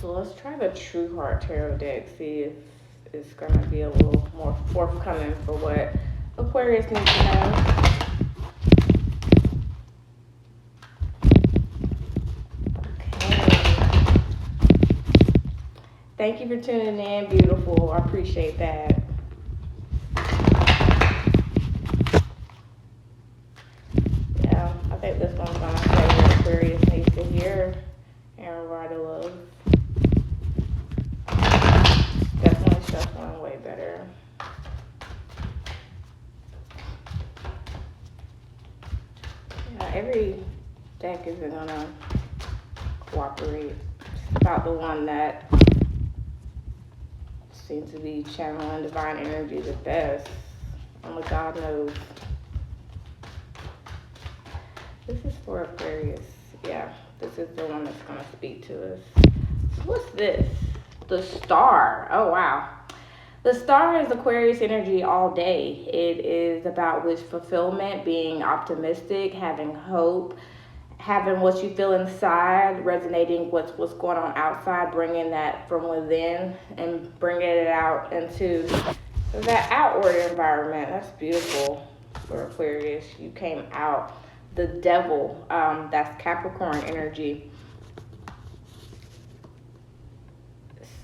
So let's try the True Heart Tarot deck, see if it's going to be a little more forthcoming for what Aquarius needs to know. Okay. Thank you for tuning in, beautiful. I appreciate that. Yeah, I think this one's going to say what Aquarius needs to hear and write a love. Definitely shuffling way better. Yeah, every deck isn't gonna cooperate. It's about the one that seems to be channeling divine energy the best. Only God knows. This is for Aquarius. Yeah, this is the one that's gonna speak to us. So what's this? The Star. Oh, wow. The Star is Aquarius energy all day. It is about wish fulfillment, being optimistic, having hope, having what you feel inside, resonating with what's going on outside, bringing that from within and bringing it out into that outward environment. That's beautiful for Aquarius. You came out. The Devil, that's Capricorn energy.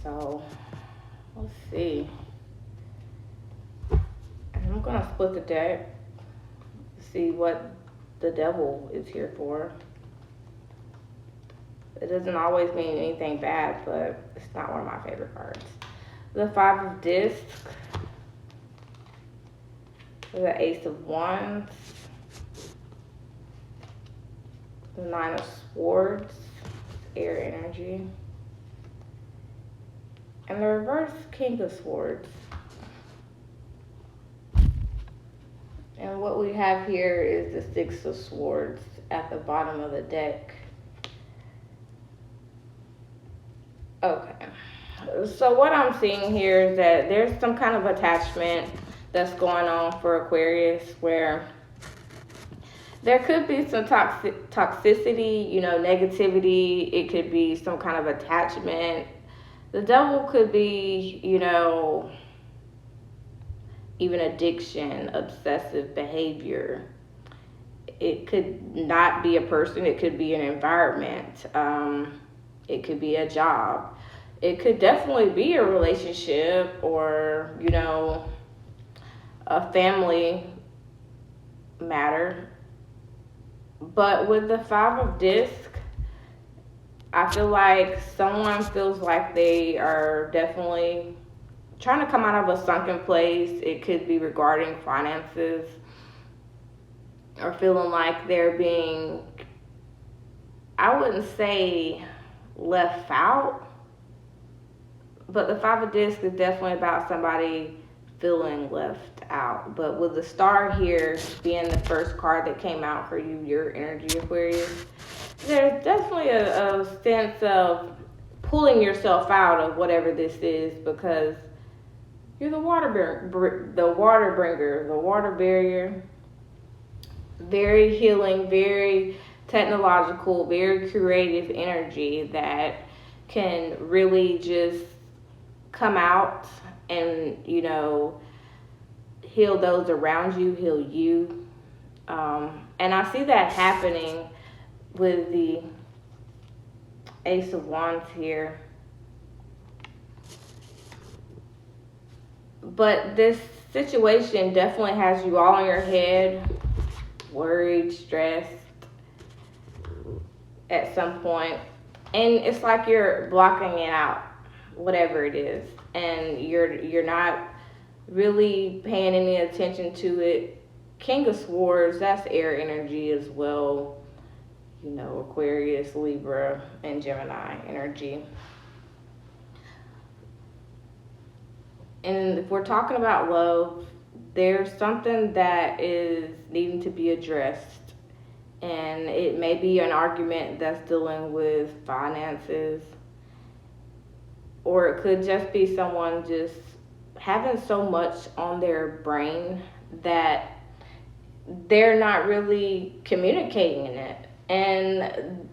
So, let's see. I'm going to split the deck, see what the Devil is here for. It doesn't always mean anything bad, but it's not one of my favorite cards. The Five of Discs, the Ace of Wands, the Nine of Swords, air energy, and the reverse King of Swords. And what we have here is the Six of Swords at the bottom of the deck. Okay. So what I'm seeing here is that there's some kind of attachment that's going on for Aquarius where there could be some toxicity, you know, negativity. It could be some kind of attachment. The Devil could be, you know, even addiction, obsessive behavior. It could not be a person. It could be an environment. It could be a job. It could definitely be a relationship or, you know, a family matter. But with the Five of Discs, I feel like someone feels like they are definitely trying to come out of a sunken place. It could be regarding finances or feeling like they're being, I wouldn't say left out, but the Five of Discs is definitely about somebody feeling left out. But with the Star here being the first card that came out for you, your energy Aquarius, there's definitely a sense of pulling yourself out of whatever this is because you're the water bringer, the water barrier. Very healing, very technological, very creative energy that can really just come out and, you know, heal those around you, heal you. And I see that happening with the Ace of Wands here. But this situation definitely has you all in your head, worried, stressed at some point. And it's like you're blocking it out, whatever it is. And you're not really paying any attention to it. King of Swords, that's air energy as well. You know, Aquarius, Libra, and Gemini energy. And if we're talking about love, there's something that is needing to be addressed. And it may be an argument that's dealing with finances. Or it could just be someone just having so much on their brain that they're not really communicating it. And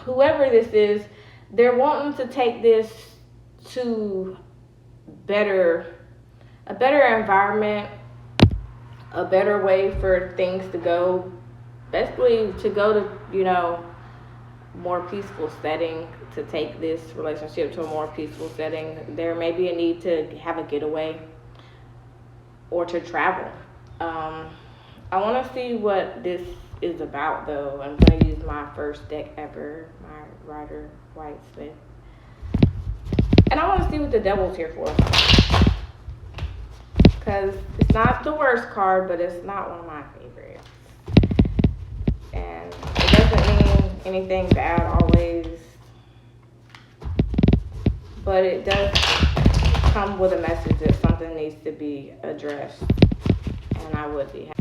whoever this is, they're wanting to take this to a better environment, a better way for things to go, basically to go to, more peaceful setting, to take this relationship to a more peaceful setting. There may be a need to have a getaway or to travel. I want to see what this is about, though. I'm going to use my first deck ever, my Rider White Smith. And I want to see what the Devil's here for. Because it's not the worst card, but it's not one of my favorites. And it doesn't mean anything bad always. But it does come with a message that something needs to be addressed. And I would be happy.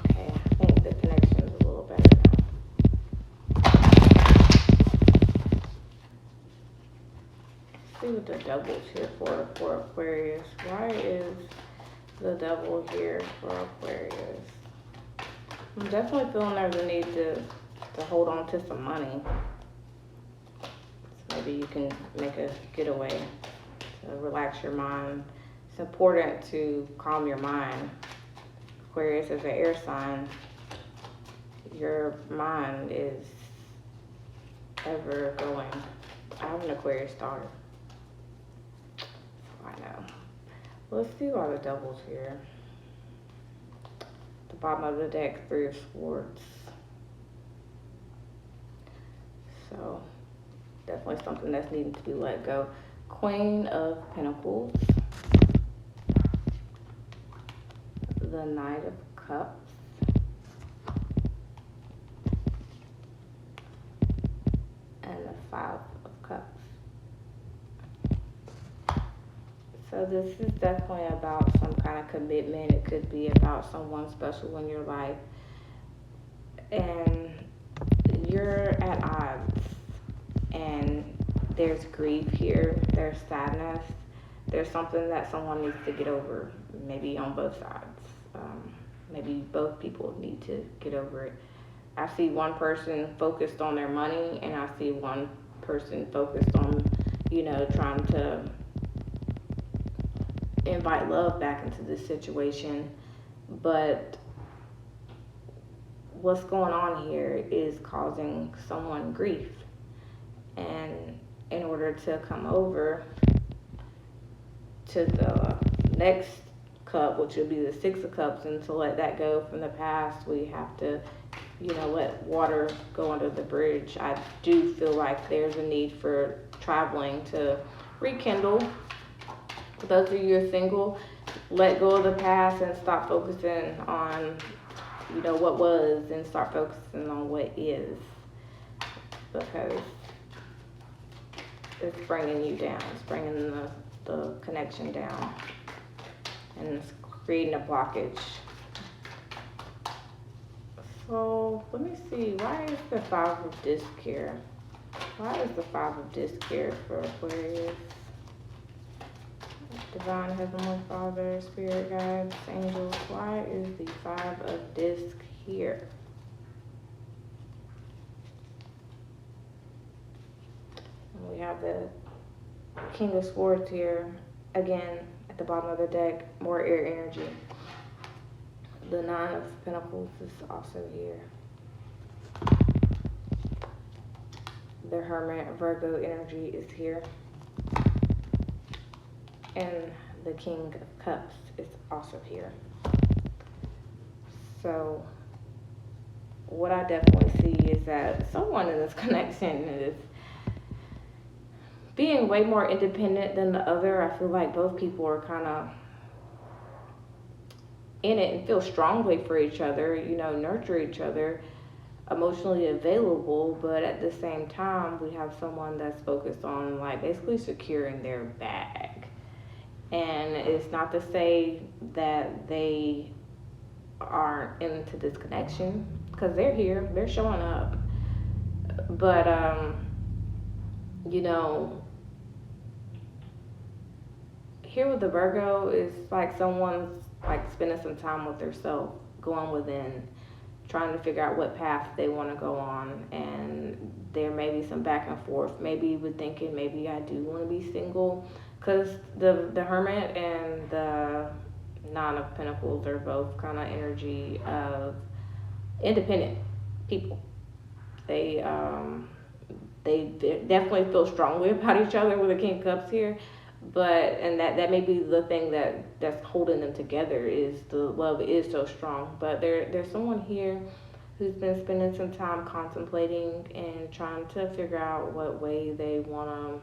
Okay, I think the connection is a little better now. Let's see what the Devil's here for Aquarius. Why is the Devil here for Aquarius? I'm definitely feeling there's a need to hold on to some money. So maybe you can make a getaway to relax your mind. It's important to calm your mind. Aquarius is an air sign. Your mind is ever going. I have an Aquarius daughter, so I know. Let's see why the Devil's here. The bottom of the deck, 3 of Swords. So definitely something that's needing to be let go. Queen of Pentacles. The Knight of Cups. And the 5 of Cups. So this is definitely about some kind of commitment. It could be about someone special in your life. And you're at odds. And there's grief here. There's sadness. There's something that someone needs to get over. Maybe on both sides. Maybe both people need to get over it. I see one person focused on their money. And I see one person focused on, trying to invite love back into this situation. But what's going on here is causing someone grief. And in order to come over to the next cup, which will be the 6 of Cups, and to let that go from the past, we have to, let water go under the bridge. I do feel like there's a need for traveling to rekindle. For those of you who are single, let go of the past and stop focusing on, what was, and start focusing on what is. Because it's bringing you down. It's bringing the connection down. And it's creating a blockage. So, let me see. Why is the 5 of Disc here? Why is the 5 of Disc here for Aquarius? Divine Heavenly Father, Spirit Guides, Angels. Why is the 5 of Disc here? And we have the King of Swords here. Again, at the bottom of the deck, more air energy. The 9 of Pentacles is also here. The Hermit, Virgo energy is here. And the King of Cups is also here. So what I definitely see is that someone in this connection is being way more independent than the other. I feel like both people are kind of in it and feel strongly for each other, nurture each other, emotionally available, but at the same time, we have someone that's focused on basically securing their bag. And it's not to say that they aren't into this connection, because they're here, they're showing up. But, here with the Virgo is like someone's like spending some time with themselves, going within, trying to figure out what path they want to go on. And there may be some back and forth, maybe even thinking maybe I do want to be single, because the Hermit and the Nine of Pentacles are both kind of energy of independent people. They definitely feel strongly about each other with the King of Cups here, and that may be the thing that's holding them together, is the love is so strong. But there's someone here who's been spending some time contemplating and trying to figure out what way they want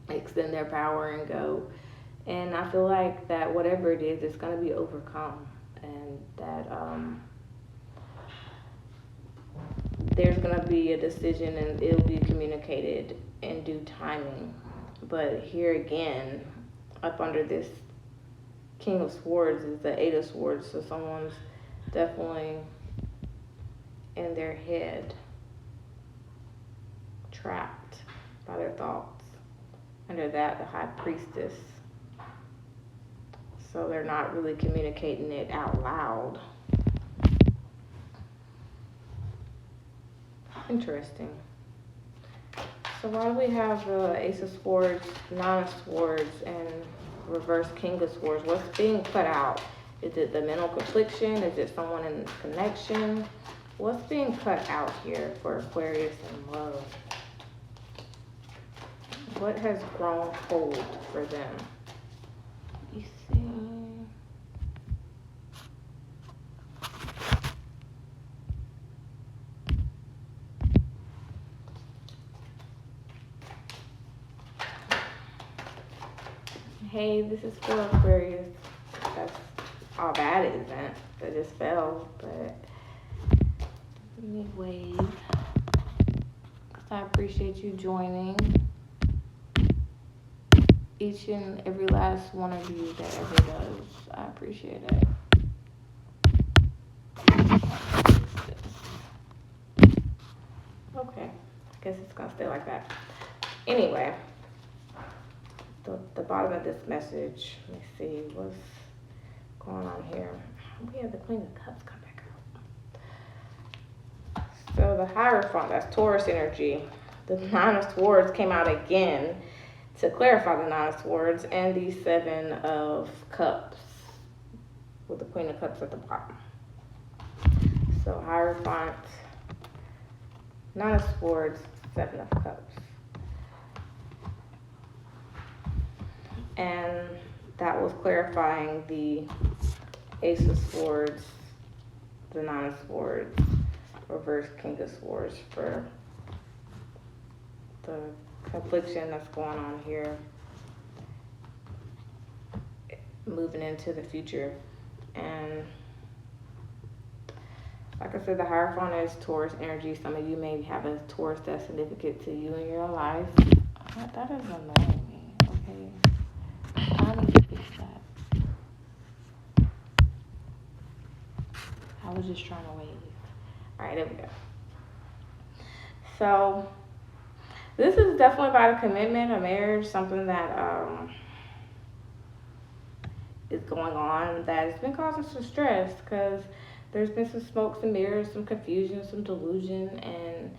to extend their power and go. And I feel like that whatever it is, it's going to be overcome, and that there's going to be a decision and it'll be communicated in due timing. But here again, up under this King of Swords is the Eight of Swords, so someone's definitely in their head, trapped by their thoughts. Under that, the High Priestess. So they're not really communicating it out loud. Interesting. So why do we have Ace of Swords, Nine of Swords, and reverse King of Swords? What's being cut out? Is it the mental confliction? Is it someone in connection? What's being cut out here for Aquarius and love? What has grown cold for them? You see? Hey, this is for Aquarius. That's all bad it isn't. It just fell, but let me wave. Because I appreciate you joining. Each and every last one of you that ever does. I appreciate it. Okay, I guess it's gonna stay like that. Anyway, the bottom of this message, let me see what's going on here. We have the Queen of Cups come back out. So the Hierophant, that's Taurus energy. The Nine of Swords came out again to clarify the Nine of Swords, and the Seven of Cups with the Queen of Cups at the bottom. So Hierophant, Nine of Swords, Seven of Cups. And that was clarifying the Ace of Swords, the Nine of Swords, reverse King of Swords for the confliction that's going on here, moving into the future. And like I said, the Hierophant is Taurus energy. Some of you may have a Taurus that's significant to you in your life. That is annoying me, okay? I need to fix that. I was just trying to wave. Alright, there we go. So this is definitely about a commitment, a marriage, something that is going on that has been causing some stress, because there's been some smokes and mirrors, some confusion, some delusion, and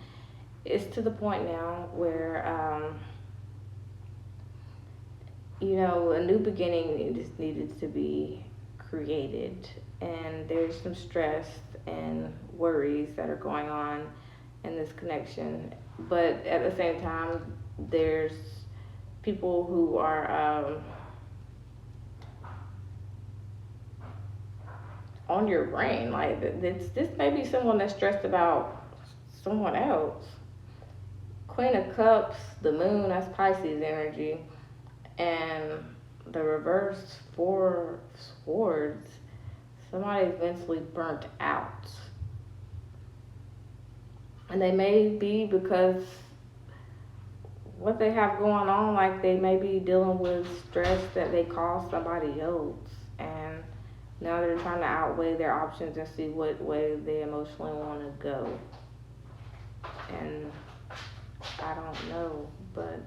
it's to the point now where a new beginning needed to be created, and there's some stress and worries that are going on in this connection. But at the same time, there's people who are on your brain. Like, this may be someone that's stressed about someone else. Queen of Cups, the Moon, that's Pisces energy. And the reverse Four Swords, somebody's mentally burnt out. And they may be because what they have going on, like they may be dealing with stress that they caused somebody else. And now they're trying to outweigh their options and see what way they emotionally want to go. And I don't know, but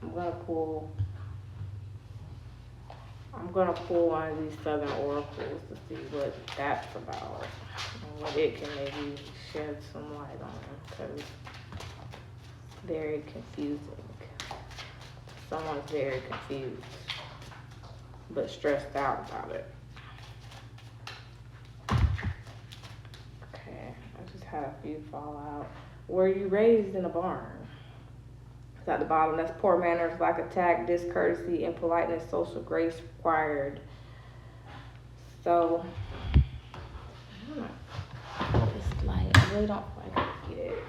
I'm going to pull I'm going to pull one of these Southern Oracles to see what that's about and what it can maybe shed some light on, because it's very confusing. Someone's very confused, but stressed out about it. Okay, I just had a few fall out. Were you raised in a barn? It's at the bottom. That's poor manners, lack of tact, discourtesy, impoliteness, social grace required. So, I don't know. This light, I really don't like it.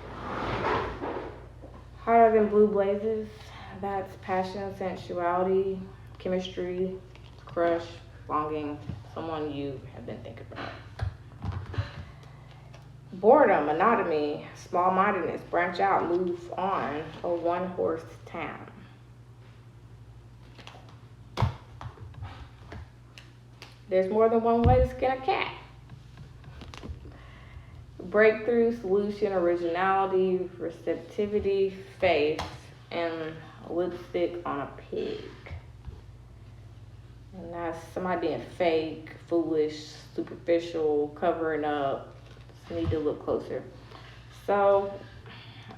Hotter than blue blazes. That's passion, sensuality, chemistry, crush, longing, someone you have been thinking about. Boredom, monotony, small-mindedness, branch out, move on, a one-horse town. There's more than one way to skin a cat. Breakthrough, solution, originality, receptivity, faith, and lipstick on a pig. And that's somebody being fake, foolish, superficial, covering up. Need to look closer. So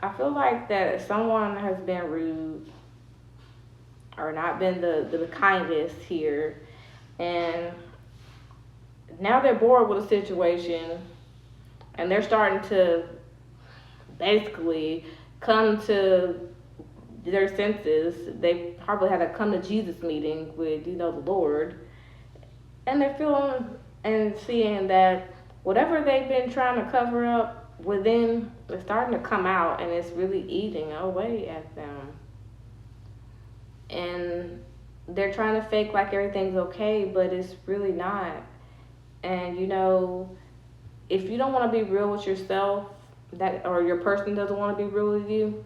I feel like that someone has been rude or not been the kindest here, and now they're bored with a situation and they're starting to basically come to their senses. They probably had a come to Jesus meeting with, the Lord, and they're feeling and seeing that whatever they've been trying to cover up within is starting to come out, and it's really eating away at them. And they're trying to fake like everything's okay, but it's really not. And if you don't want to be real with yourself, or your person doesn't want to be real with you,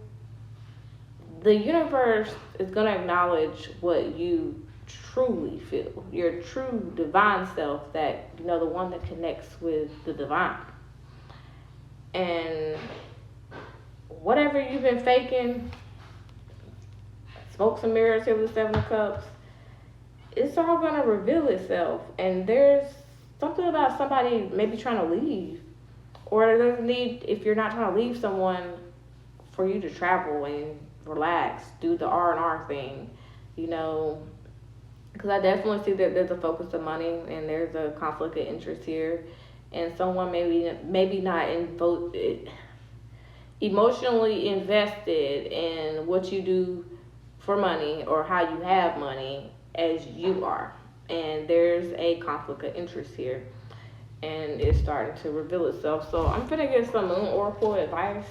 the universe is going to acknowledge what you truly feel, your true divine self, that the one that connects with the divine. And whatever you've been faking, smoke some mirrors here with the 7 of Cups, it's all going to reveal itself. And there's something about somebody maybe trying to leave, or there's a need, if you're not trying to leave someone, for you to travel and relax, do the R&R thing, because I definitely see that there's a focus of money and there's a conflict of interest here, and someone maybe not emotionally invested in what you do for money or how you have money as you are, and there's a conflict of interest here, and it's starting to reveal itself. So I'm gonna get some Moon Oracle advice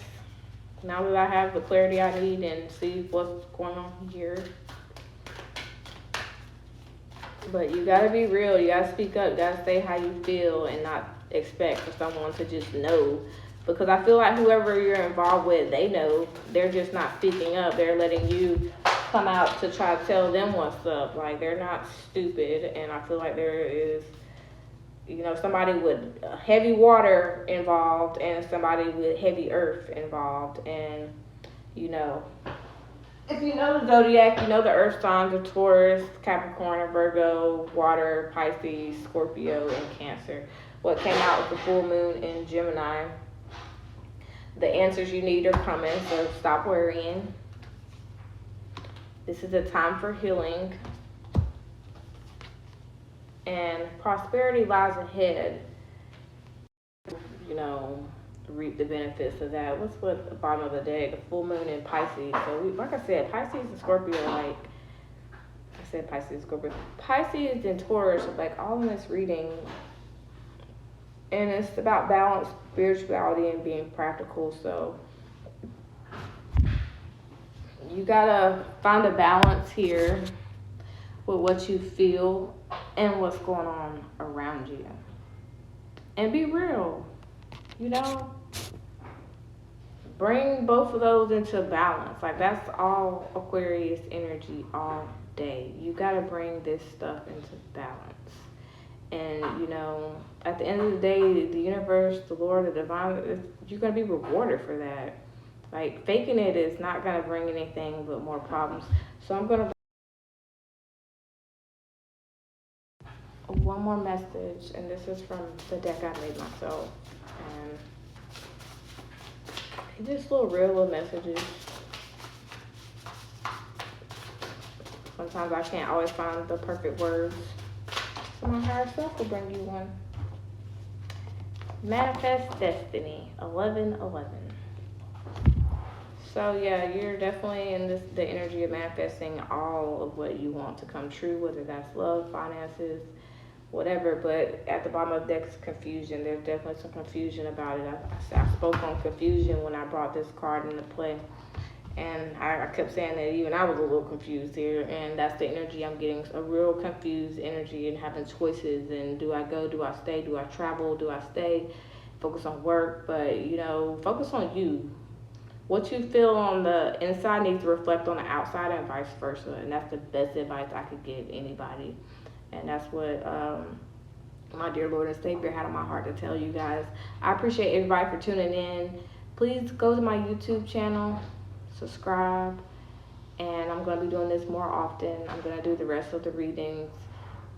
now that I have the clarity I need and see what's going on here. But you gotta be real, you gotta speak up, you gotta say how you feel and not expect for someone to just know. Because I feel like whoever you're involved with, they know, they're just not speaking up. They're letting you come out to try to tell them what's up. Like, they're not stupid, and I feel like there is, somebody with heavy water involved and somebody with heavy earth involved. And, if you know the zodiac, the earth signs are Taurus, Capricorn, Virgo, water, Pisces, Scorpio, and Cancer. What came out with the full moon in Gemini. The answers you need are coming, so stop worrying. This is a time for healing. And prosperity lies ahead. Reap the benefits of that. What's the bottom of the deck? The full moon in Pisces. So, like I said, Pisces and Scorpio, Pisces and Taurus are all in this reading. And it's about balance, spirituality, and being practical. So you gotta find a balance here with what you feel and what's going on around you. And be real, Bring both of those into balance. That's all Aquarius energy all day. You gotta bring this stuff into balance. And, at the end of the day, the universe, the Lord, the divine, you're going to be rewarded for that. Faking it is not going to bring anything but more problems. So I'm going to one more message, and this is from the deck I made myself. And just little real little messages. Sometimes I can't always find the perfect words. So my higher self will bring you one. Manifest destiny, 11:11. So yeah, you're definitely in the energy of manifesting all of what you want to come true, whether that's love, finances, whatever. But at the bottom of the deck is confusion. There's definitely some confusion about it. I spoke on confusion when I brought this card into play. And I kept saying that even I was a little confused here, and that's the energy I'm getting, a real confused energy and having choices. And do I go, do I stay, do I travel, do I stay, focus on work, but focus on you. What you feel on the inside needs to reflect on the outside and vice versa, and that's the best advice I could give anybody. And that's what my dear Lord and Savior had on my heart to tell you guys. I appreciate everybody for tuning in. Please go to my YouTube channel, subscribe, and I'm going to be doing this more often. I'm going to do the rest of the readings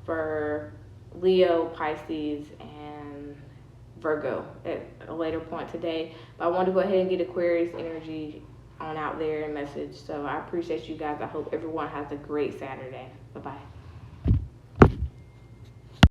for Leo, Pisces, and Virgo at a later point today. But I want to go ahead and get Aquarius energy on out there and message. So I appreciate you guys. I hope everyone has a great Saturday. Bye-bye.